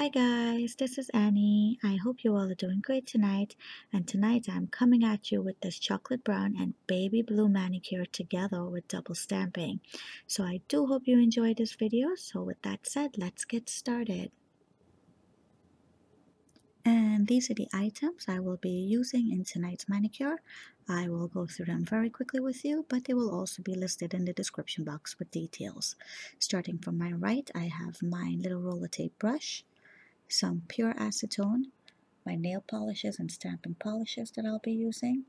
Hi guys, this is Annie. I hope you all are doing great tonight. And tonight I'm coming at you with this chocolate brown and baby blue manicure together with double stamping. So I do hope you enjoyed this video. So with that said, let's get started. And these are the items I will be using in tonight's manicure. I will go through them very quickly with you, but they will also be listed in the description box with details. Starting from my right, I have my little roller tape brush, some pure acetone, my nail polishes and stamping polishes that I'll be using,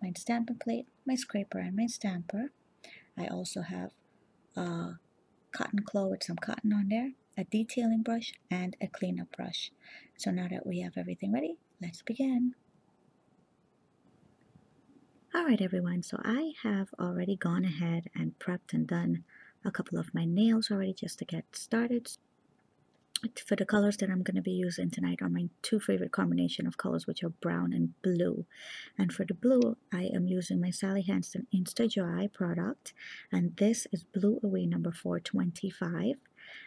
my stamping plate, my scraper, and my stamper. I also have a cotton claw with some cotton on there, a detailing brush, and a cleanup brush. So now that we have everything ready, let's begin. Alright everyone, so I have already gone ahead and prepped and done a couple of my nails already just to get started. For the colors that I'm going to be using tonight are my two favorite combination of colors, which are brown and blue. And for the blue, I am using my Hansen Insta-dri product, and this is Blue Away number 425.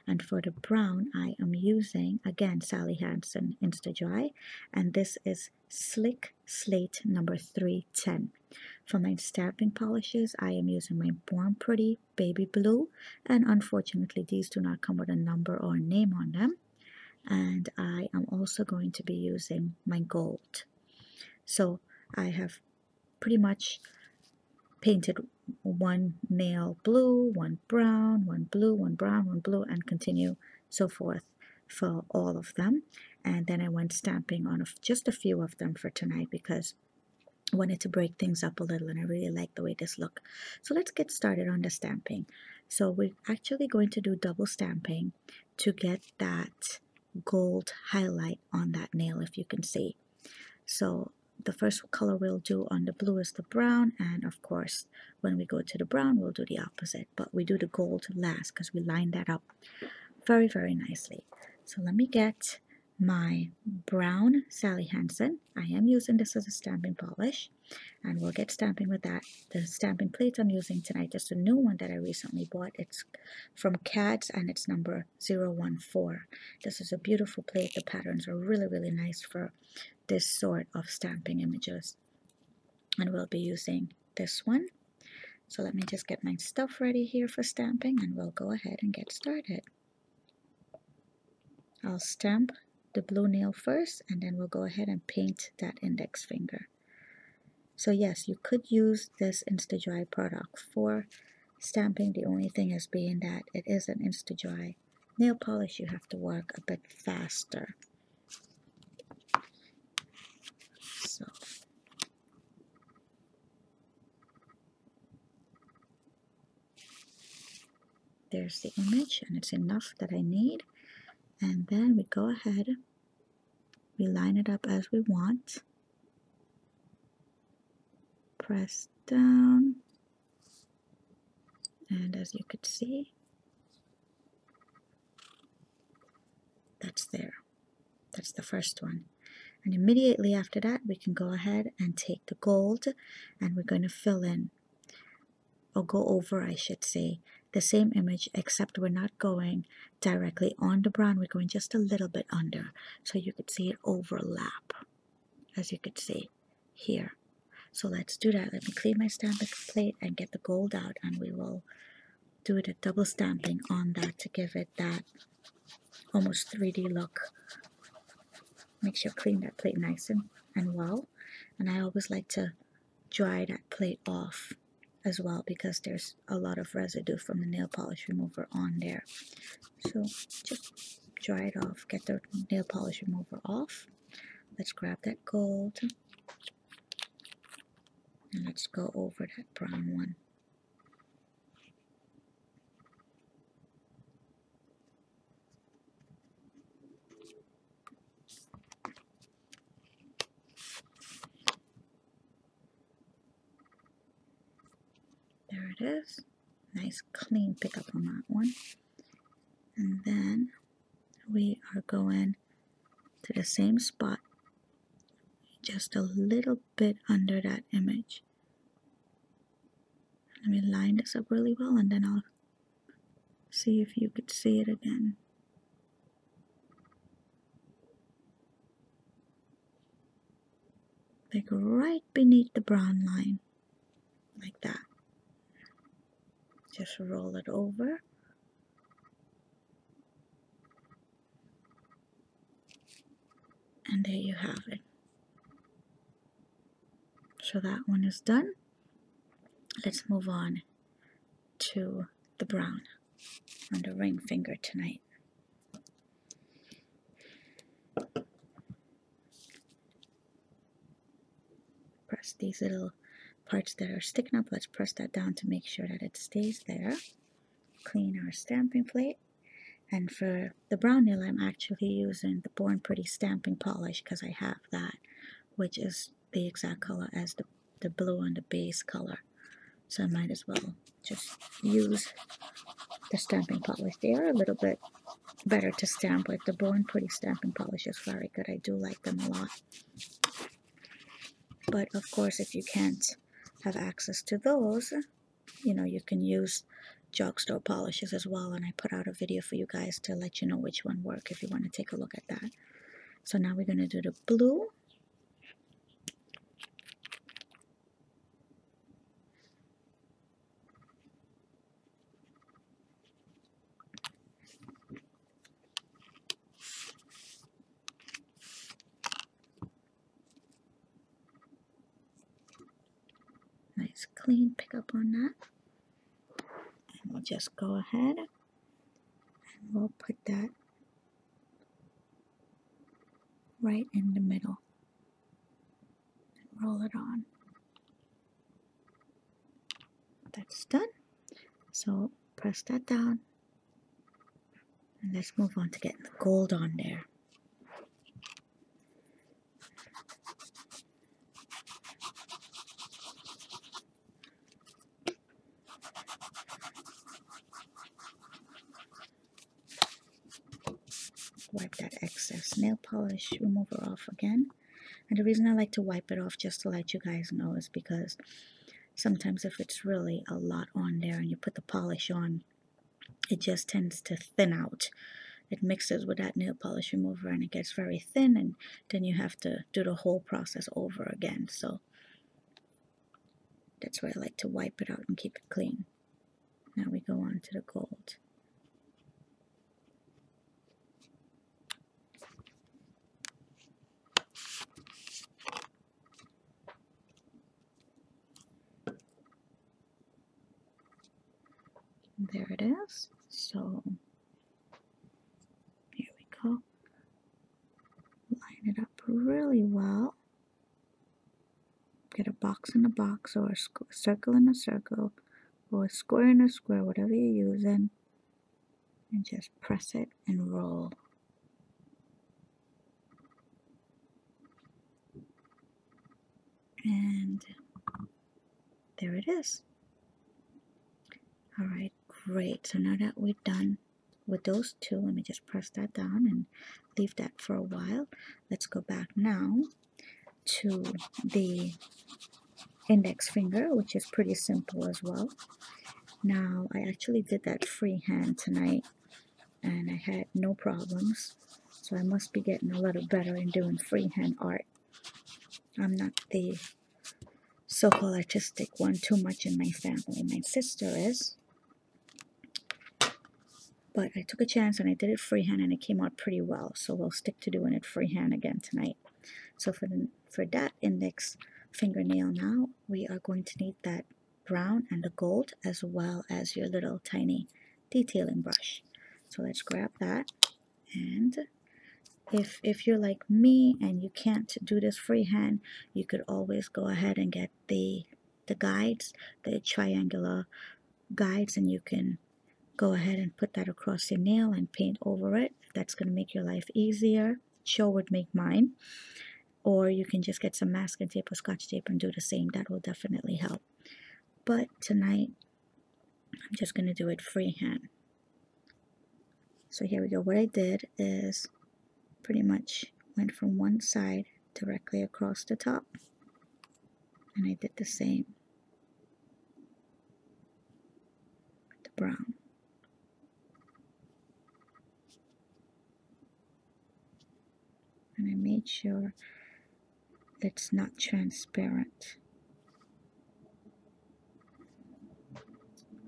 And for the brown, I am using, again, Hansen Insta-dri, and this is Slick Slate number 310. For my stamping polishes, I am using my Born Pretty Baby Blue, and unfortunately these do not come with a number or a name on them. And I am also going to be using my gold. So I have pretty much painted one nail blue, one brown, one blue, one brown, one blue, and continue so forth for all of them. And then I went stamping on just a few of them for tonight because I wanted to break things up a little, and I really like the way this look. So let's get started on the stamping. So we're actually going to do double stamping to get that gold highlight on that nail, if you can see. So the first color we'll do on the blue is the brown, and of course when we go to the brown we'll do the opposite, but we do the gold last because we line that up very nicely. So let me get my brown Sally Hansen. I am using this as a stamping polish, and we'll get stamping with that. The stamping plate I'm using tonight is a new one that I recently bought. It's from KADS and it's number 014. This is a beautiful plate. The patterns are really nice for this sort of stamping images, and we'll be using this one. So let me just get my stuff ready here for stamping, and we'll go ahead and get started. I'll stamp the blue nail first, and then we'll go ahead and paint that index finger. So yes, you could use this Insta-dri product for stamping. The only thing is being that it is an Insta-dri nail polish, you have to work a bit faster. So there's the image, and it's enough that I need. And then we go ahead, we line it up as we want, press down, and as you could see, that's there. That's the first one. And immediately after that, we can go ahead and take the gold, and we're going to fill in, or go over, I should say, the same image, except we're not going directly on the brown, we're going just a little bit under, so you could see it overlap, as you could see here. So let's do that. Let me clean my stamping plate and get the gold out, and we will do the double stamping on that to give it that almost 3D look. Make sure you clean that plate nice and well, and I always like to dry that plate off as well because there's a lot of residue from the nail polish remover on there. So just dry it off, get the nail polish remover off. Let's grab that gold and let's go over that brown one. There it is. Nice clean pickup on that one. And then we are going to the same spot, just a little bit under that image. Let me line this up really well, and then I'll see if you could see it again. like right beneath the brown line, like that. Just roll it over. And there you have it. So that one is done. Let's move on to the brown on the ring finger tonight. Press these little parts that are sticking up. Let's press that down to make sure that it stays there. Clean our stamping plate. And for the brown nail, I'm actually using the Born Pretty stamping polish because I have that, which is the exact color as the blue on the base color. So I might as well just use the stamping polish. They are a little bit better to stamp with. The Born Pretty stamping polish is very good. I do like them a lot. But of course, if you can't have access to those, you know, you can use drugstore polishes as well, and I put out a video for you guys to let you know which one work if you want to take a look at that. So now we're going to do the blue. Nice clean pickup on that. And we'll just go ahead and we'll put that right in the middle. And roll it on. That's done. So press that down. And let's move on to getting the gold on there. Wipe that excess nail polish remover off again. And the reason I like to wipe it off, just to let you guys know, is because sometimes if it's really a lot on there and you put the polish on, it just tends to thin out. It mixes with that nail polish remover and it gets very thin, and then you have to do the whole process over again. So that's why I like to wipe it out and keep it clean. Now we go on to the gold. There it is. So here we go. Line it up really well. Get a box in a box, or a circle in a circle, or a square in a square, whatever you're using, and just press it and roll. And there it is. Alright, great. So now that we're done with those two, let me just press that down and leave that for a while. Let's go back now to the index finger, which is pretty simple as well. Now, I actually did that freehand tonight and I had no problems. So I must be getting a little better in doing freehand art. I'm not the so-called artistic one too much in my family. My sister is. But I took a chance and I did it freehand and it came out pretty well. So we'll stick to doing it freehand again tonight. So for that index fingernail now, we are going to need that brown and the gold, as well as your little tiny detailing brush. So let's grab that. And if you're like me and you can't do this freehand, you could always go ahead and get the guides, the triangular guides, and you can go ahead and put that across your nail and paint over it. That's going to make your life easier. Sure would make mine. Or you can just get some masking tape or scotch tape and do the same. That will definitely help. But tonight, I'm just going to do it freehand. So here we go. What I did is pretty much went from one side directly across the top. And I did the same with the brown. And I made sure it's not transparent.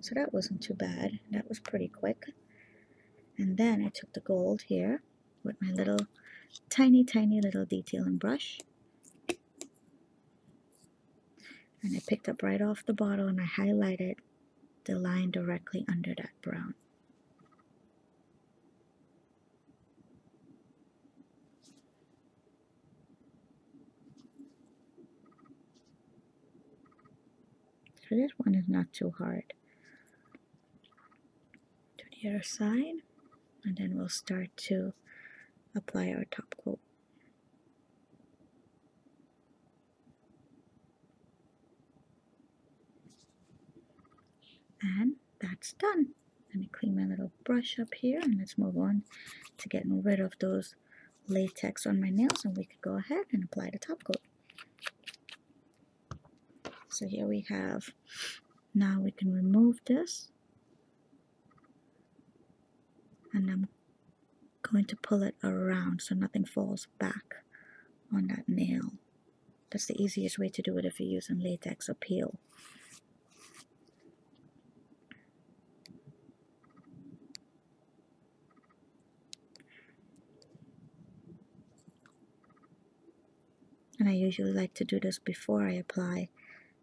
So that wasn't too bad. That was pretty quick. And then I took the gold here with my little tiny little detailing brush. And I picked up right off the bottle and I highlighted the line directly under that brown. So this one is not too hard. To the other side, and then we'll start to apply our top coat. And that's done. Let me clean my little brush up here and let's move on to getting rid of those latex on my nails, and we could go ahead and apply the top coat. So here we have, now we can remove this, and I'm going to pull it around so nothing falls back on that nail. That's the easiest way to do it if you're using latex or peel. And I usually like to do this before I apply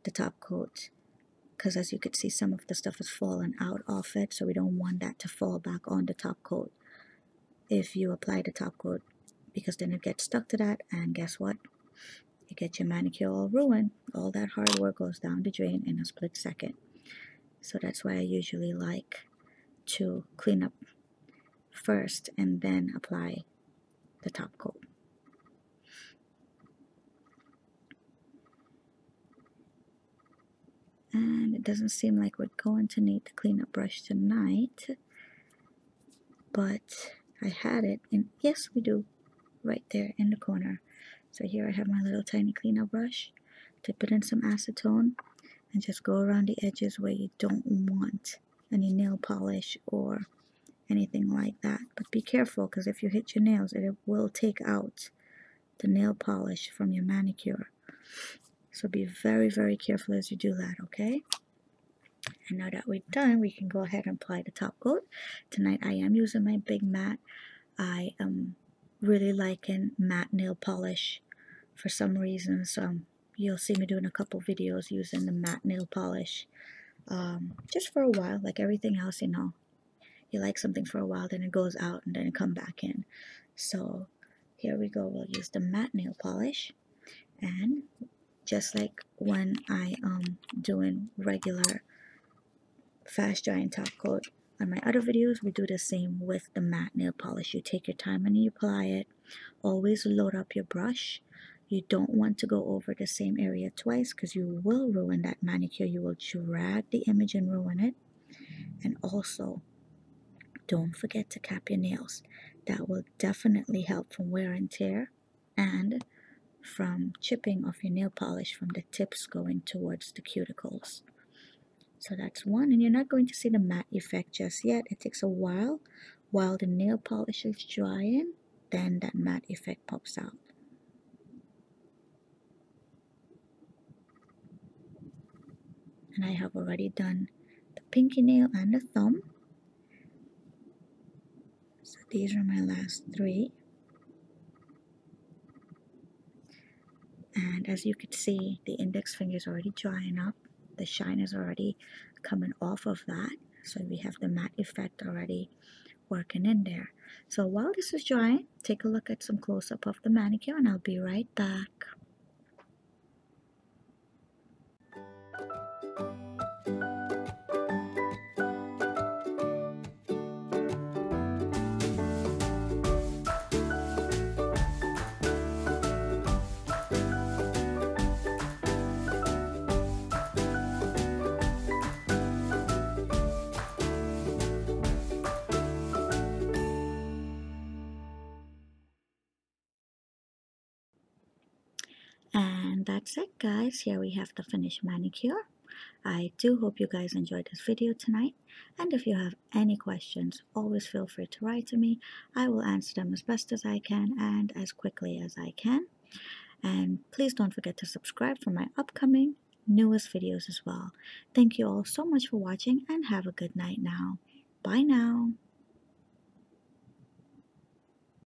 the top coat, because as you could see, some of the stuff is falling out of it, so we don't want that to fall back on the top coat if you apply the top coat, because then it gets stuck to that, and guess what? You get your manicure all ruined. All that hard work goes down the drain in a split second. So that's why I usually like to clean up first and then apply the top coat. And it doesn't seem like we're going to need the cleanup brush tonight, but I had it, and yes we do, right there in the corner. So here I have my little tiny cleanup brush. Dip it in some acetone and just go around the edges where you don't want any nail polish or anything like that. But be careful, because if you hit your nails, it will take out the nail polish from your manicure. So be very careful as you do that, okay? And now that we're done, we can go ahead and apply the top coat. Tonight I am using my big matte. I am really liking matte nail polish for some reason, so you'll see me doing a couple videos using the matte nail polish just for a while. Like everything else, you know, you like something for a while, then it goes out and then it come back in. So here we go, we'll use the matte nail polish, and just like when I doing regular fast drying top coat on my other videos, we do the same with the matte nail polish. You take your time and you apply it. Always load up your brush. You don't want to go over the same area twice, because you will ruin that manicure. You will drag the image and ruin it. And also, don't forget to cap your nails. That will definitely help from wear and tear and from chipping of your nail polish from the tips going towards the cuticles. So that's one, and you're not going to see the matte effect just yet. It takes a while the nail polish is drying, then that matte effect pops out. And I have already done the pinky nail and the thumb. So these are my last three. And as you can see, the index finger is already drying up. The shine is already coming off of that. So we have the matte effect already working in there. So while this is drying, take a look at some close-up of the manicure, and I'll be right back. And that's it, guys. Here we have the finished manicure. I do hope you guys enjoyed this video tonight, and if you have any questions, always feel free to write to me. I will answer them as best as I can and as quickly as I can. And please don't forget to subscribe for my upcoming newest videos as well. Thank you all so much for watching and have a good night now. Bye now.